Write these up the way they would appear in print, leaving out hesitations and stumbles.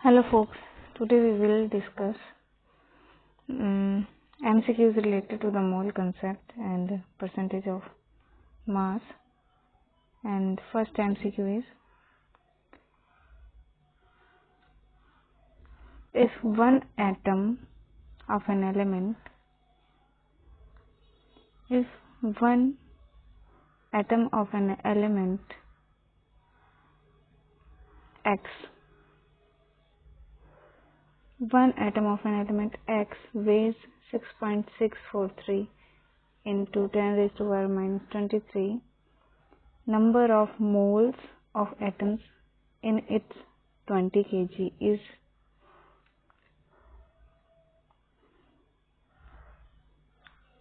Hello folks, today we will discuss MCQs related to the mole concept and percentage of mass. And first MCQ is, if one atom of an element X, one atom of an element X weighs 6.643 into 10 raised to power minus 23 number of moles of atoms in its 20 kg is.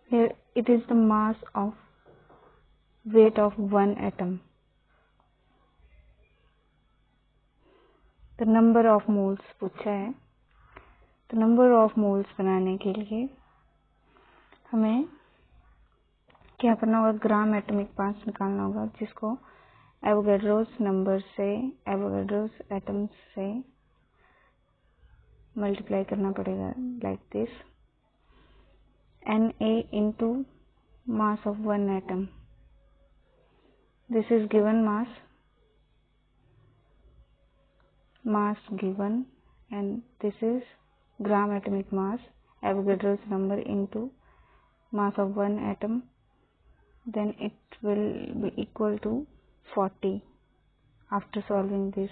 Here it is the mass of weight of one atom. The number of moles पूछा है, तो number of moles बनाने के लिए हमें क्या करना होगा, ग्राम एटॉमिक मास निकालना होगा, जिसको एवोगाड्रोस नंबर से, एवोगाड्रोस एटम्स से मल्टीप्लाई करना पड़ेगा, like this, Na into mass of one atom. This is given mass given, and this is gram atomic mass, Avogadro's number into mass of one atom, then it will be equal to 40 after solving this.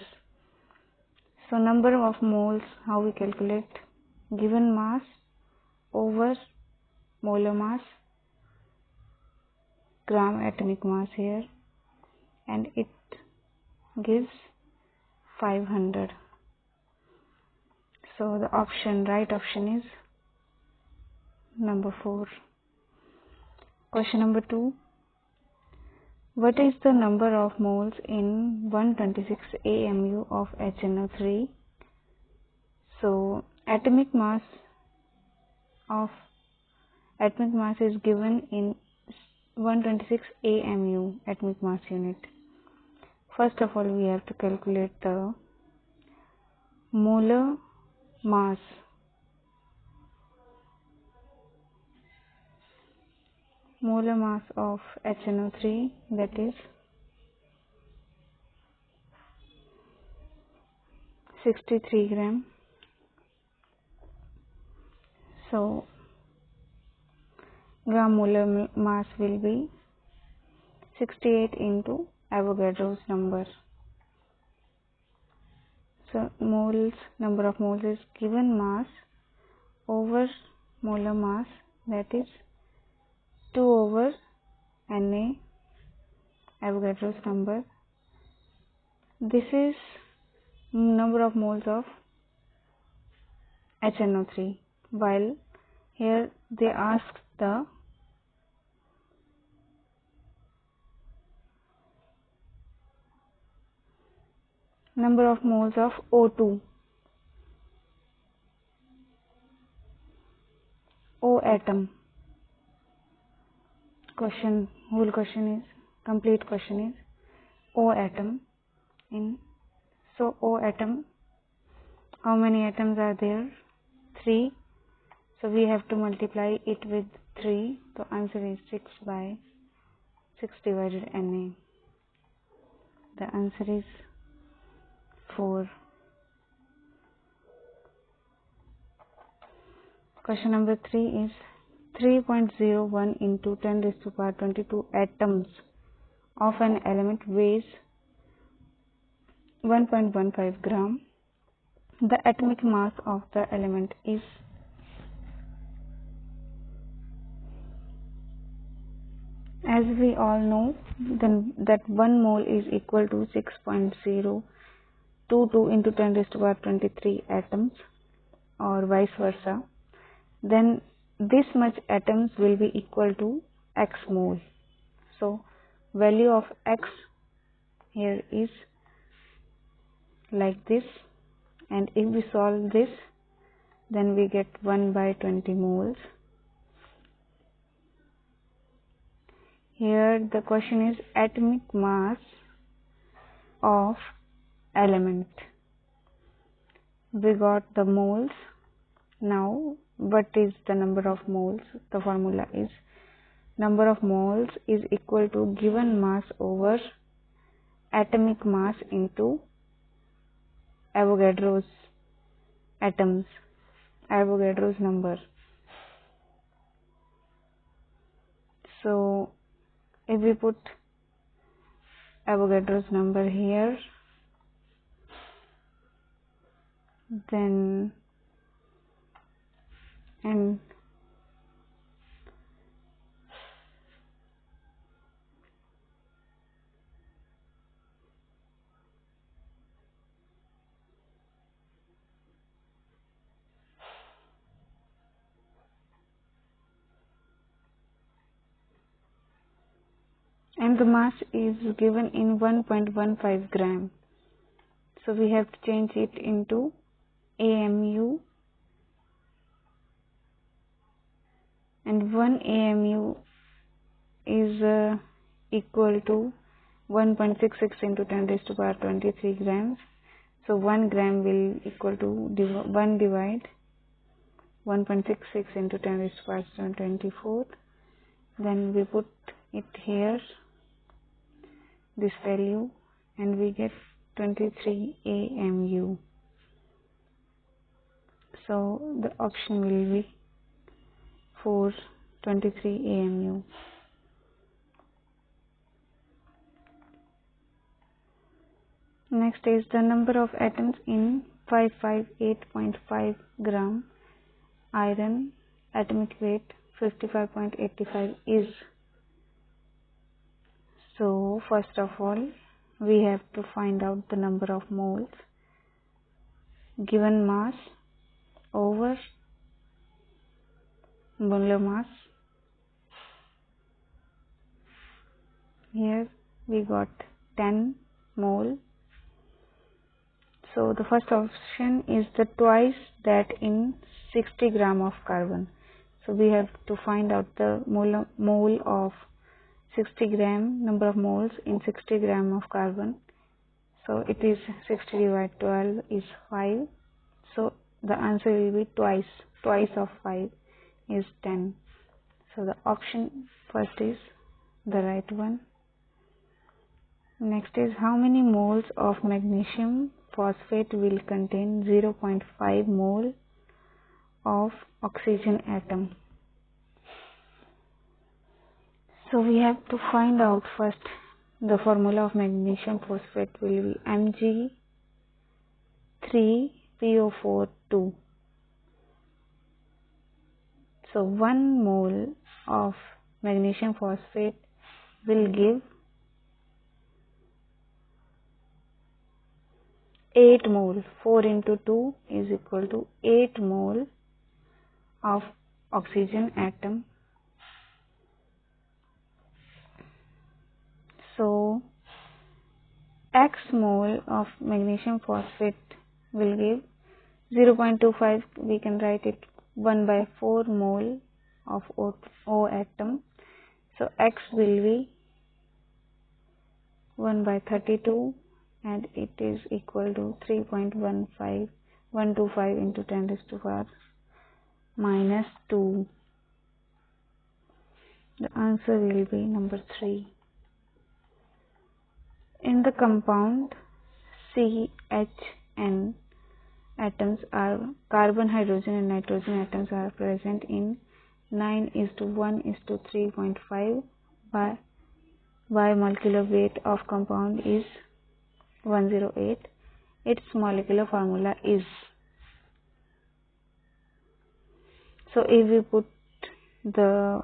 So number of moles, how we calculate, given mass over molar mass, gram atomic mass here, and it gives 500. So the right option is number 4. Question number 2. What is the number of moles in 126 AMU of HNO3? So atomic mass is given in 126 AMU, atomic mass unit. First of all, we have to calculate the molar mass. Molar mass of HNO3, that is 63 gram. So gram molar mass will be 68 into Avogadro's number. So number of moles is given mass over molar mass, that is 2 over Na, Avogadro's number. This is number of moles of HNO3, while here they ask the number of moles of O2, O atom. Complete question is O atom in. So O atom, how many atoms are there? 3. So we have to multiply it with 3. The answer is 6 divided Na. The answer is 4. Question number 3 is 3.01 into 10 raised to power 22 atoms of an element weighs 1.15 gram. The atomic mass of the element is. As we all know, then that 1 mole is equal to 6.022 into 10 raised to power 23 atoms, or vice versa. Then this much atoms will be equal to X mole. So value of X here is like this, and if we solve this, then we get 1 by 20 moles. Here the question is atomic mass of element. we got the moles. Now what is the number of moles? The formula is number of moles is equal to given mass over atomic mass into Avogadro's atoms, Avogadro's number. So if we put Avogadro's number here, then and the mass is given in 1.15 gram. So we have to change it into AMU, and 1 AMU is equal to 1.66 into 10 raised to power 23 grams. So 1 gram will equal to 1 divide 1.66 into 10 raised to power 24. Then we put it here, this value, and we get 23 AMU. So the option will be for 23 AMU. Next is the number of atoms in 558.5 gram iron, atomic weight 55.85 is. So first of all, we have to find out the number of moles, given mass over molar mass. Here we got 10 mole. So the first option is the twice that in 60 gram of carbon. So we have to find out the mole of 60 gram, number of moles in 60 gram of carbon. So it is 60 divided 12 is 5. So the answer will be twice of 5 is 10. So the option first is the right one. Next is how many moles of magnesium phosphate will contain 0.5 mole of oxygen atom. So we have to find out first the formula of magnesium phosphate will be Mg3PO4 2. So 1 mole of magnesium phosphate will give 8 mole. 4 into 2 is equal to 8 mole of oxygen atom. So X mole of magnesium phosphate will give 0.25. We can write it 1/4 mole of O atom. So X will be 1/32, and it is equal to 3.125 into 10 raised to power minus 2. The answer will be number 3. In the compound CHN, atoms are carbon, hydrogen and nitrogen atoms are present in 9:1:3.5 by molecular weight of compound is 108. Its molecular formula is. So if we put the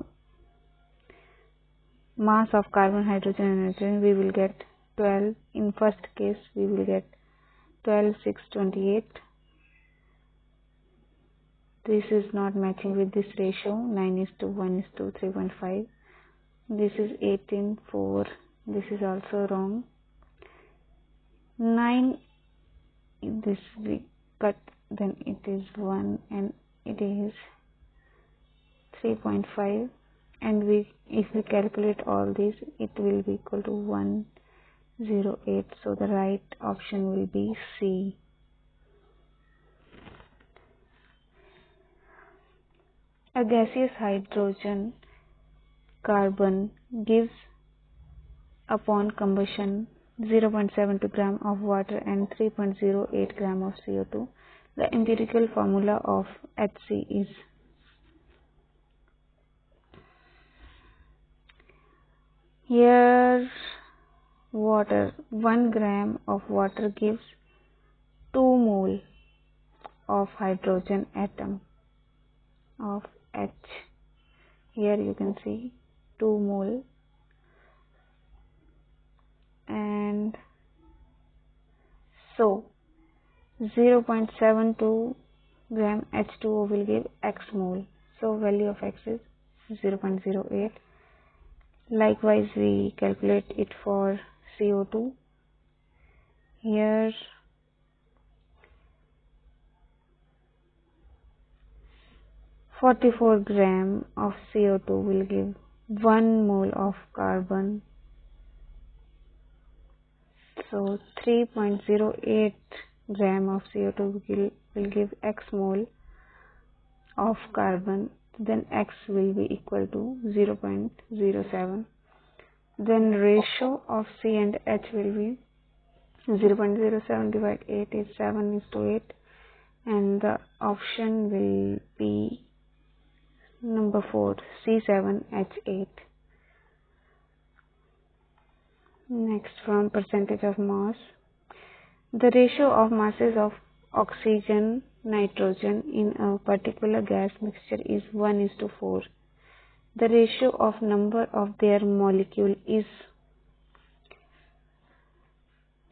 mass of carbon, hydrogen and nitrogen, we will get 12. In first case we will get 12, 6, 28. This is not matching with this ratio, 9:1:3.5. This is 18, 4. This is also wrong. 9, this we cut, then it is 1, and it is 3.5, and if we calculate all these, it will be equal to 108. So the right option will be C. A gaseous hydrogen carbon gives upon combustion 0.72 gram of water and 3.08 gram of CO2. The empirical formula of HC is here water. 1 gram of water gives 2 mole of hydrogen atom of H. Here you can see 2 mole, and so 0.72 gram H2O will give X mole. So value of X is 0.08. Likewise, we calculate it for CO2. Here 44 gram of CO2 will give 1 mole of carbon. So 3.08 gram of CO2 will give X mole of carbon. Then X will be equal to 0.07. Then ratio of C and H will be 0.07 divided 8 is 7:8, and the option will be number 4, C7H8. Next, from percentage of mass, the ratio of masses of oxygen, nitrogen in a particular gas mixture is 1:4. The ratio of number of their molecule is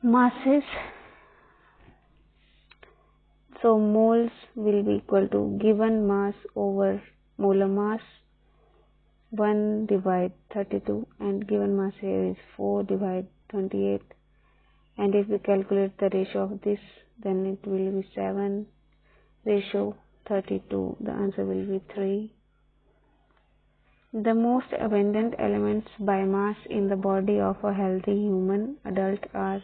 masses. So moles will be equal to given mass over molar mass 1 divided 32, and given mass here is 4 divided 28. And if we calculate the ratio of this, then it will be 7:32. The answer will be 3. The most abundant elements by mass in the body of a healthy human adult are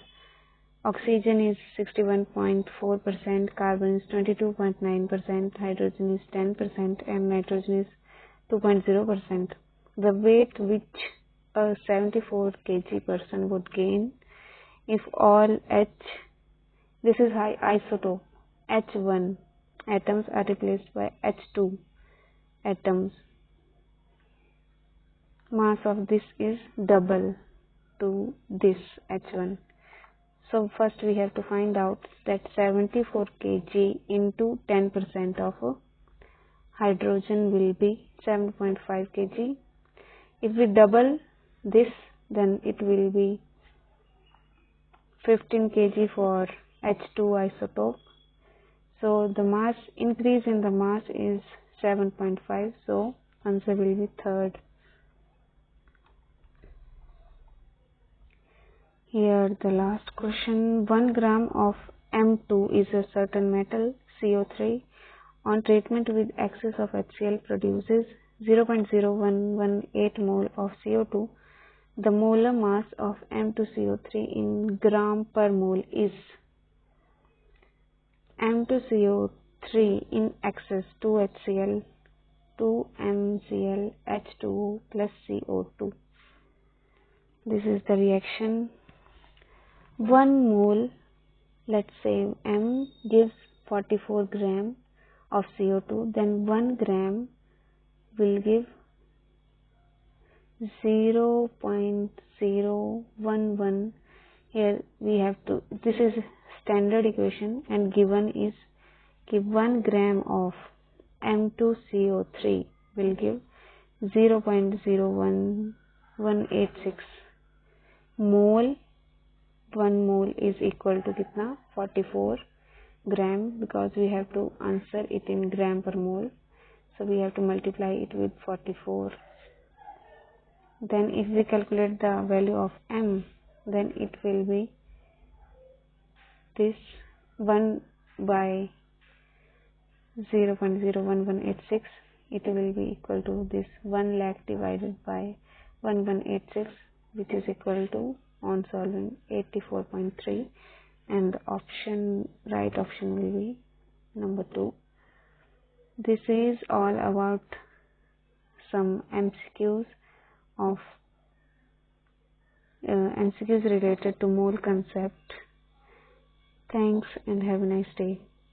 oxygen is 61.4%, carbon is 22.9%, hydrogen is 10%, and nitrogen is 2.0%. The weight which a 74 kg person would gain if all this is high isotope H1 atoms are replaced by H2 atoms. Mass of this is double to this H1. So first we have to find out that 74 kg into 10% of hydrogen will be 7.5 kg. If we double this, then it will be 15 kg for H2 isotope. So the mass increase in the mass is 7.5. So answer will be third. Here the last question. 1 gram of M2 is a certain metal, CO3, on treatment with excess of HCl produces 0.0118 mole of CO2. The molar mass of M2CO3 in gram per mole is M2CO3 in excess 2HCl, 2MCl, H2O plus CO2. This is the reaction. 1 mole, let's say M gives 44 gram of CO2, then 1 gram will give 0.011. Here we have to, this is standard equation, and given is give 1 gram of M2CO3 will give 0.01186 mole. 1 mole is equal to kitna 44 gram, because we have to answer it in gram per mole, so we have to multiply it with 44. Then if we calculate the value of M, then it will be this 1 by 0.01186. It will be equal to this 1 lakh divided by 1186, which is equal to, on solving, 84.3, and the right option will be number 2. This is all about some MCQs related to mole concept. Thanks and have a nice day.